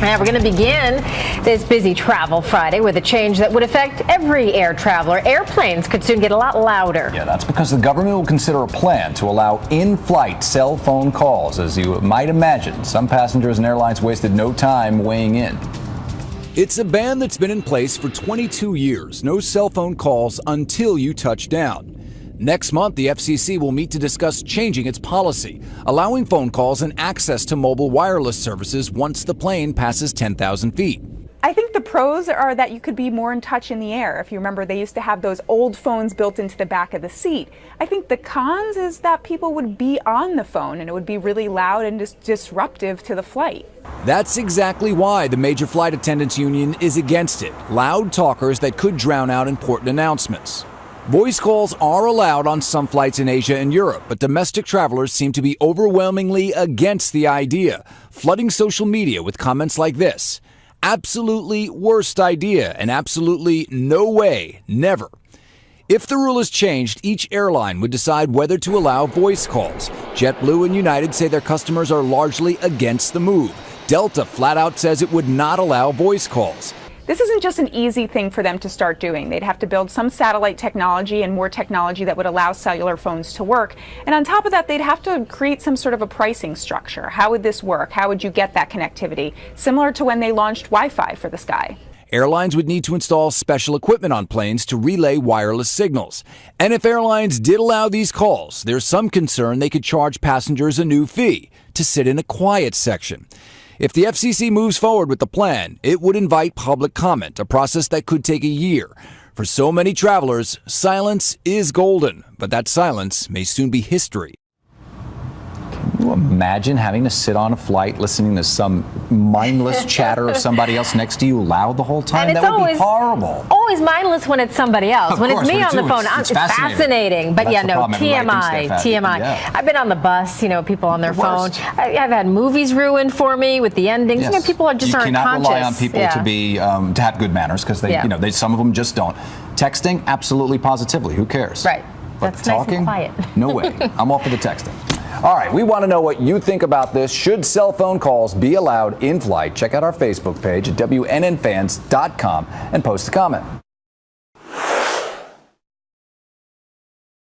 Now we're going to begin this busy travel Friday with a change that would affect every air traveler. Airplanes could soon get a lot louder. Yeah, that's because the government will consider a plan to allow in-flight cell phone calls. As you might imagine, some passengers and airlines wasted no time weighing in. It's a ban that's been in place for 22 years. No cell phone calls until you touch down. Next month, the FCC will meet to discuss changing its policy, allowing phone calls and access to mobile wireless services once the plane passes 10,000 feet. I think the pros are that you could be more in touch in the air. If you remember, they used to have those old phones built into the back of the seat. I think the cons is that people would be on the phone and it would be really loud and disruptive to the flight. That's exactly why the major flight attendants union is against it. Loud talkers that could drown out important announcements. Voice calls are allowed on some flights in Asia and Europe, but domestic travelers seem to be overwhelmingly against the idea, flooding social media with comments like this: absolutely worst idea and absolutely no way, never. If the rule is changed, each airline would decide whether to allow voice calls. JetBlue and United say their customers are largely against the move. Delta flat out says it would not allow voice calls. This isn't just an easy thing for them to start doing. They'd have to build some satellite technology and more technology that would allow cellular phones to work. And on top of that, they'd have to create some sort of a pricing structure. How would this work? How would you get that connectivity? Similar to when they launched Wi-Fi for the sky. Airlines would need to install special equipment on planes to relay wireless signals. And if airlines did allow these calls, there's some concern they could charge passengers a new fee to sit in a quiet section. If the FCC moves forward with the plan, it would invite public comment, a process that could take a year. For so many travelers, silence is golden, but that silence may soon be history. Can you imagine having to sit on a flight listening to some mindless chatter of somebody else next to you loud the whole time? That would be horrible. Always mindless when it's somebody else. When it's me on the phone, it's fascinating. But yeah, no, TMI. Yeah. I've been on the bus, people on their phone. I've had movies ruined for me with the endings. Yes. People just aren't conscious. You cannot rely on people to have good manners because some of them just don't. Texting, absolutely, positively. Who cares? Right. But that's talking, nice and quiet. No way. I'm all for the texting. All right, we want to know what you think about this. Should cell phone calls be allowed in flight? Check out our Facebook page at WNNFans.com and post a comment.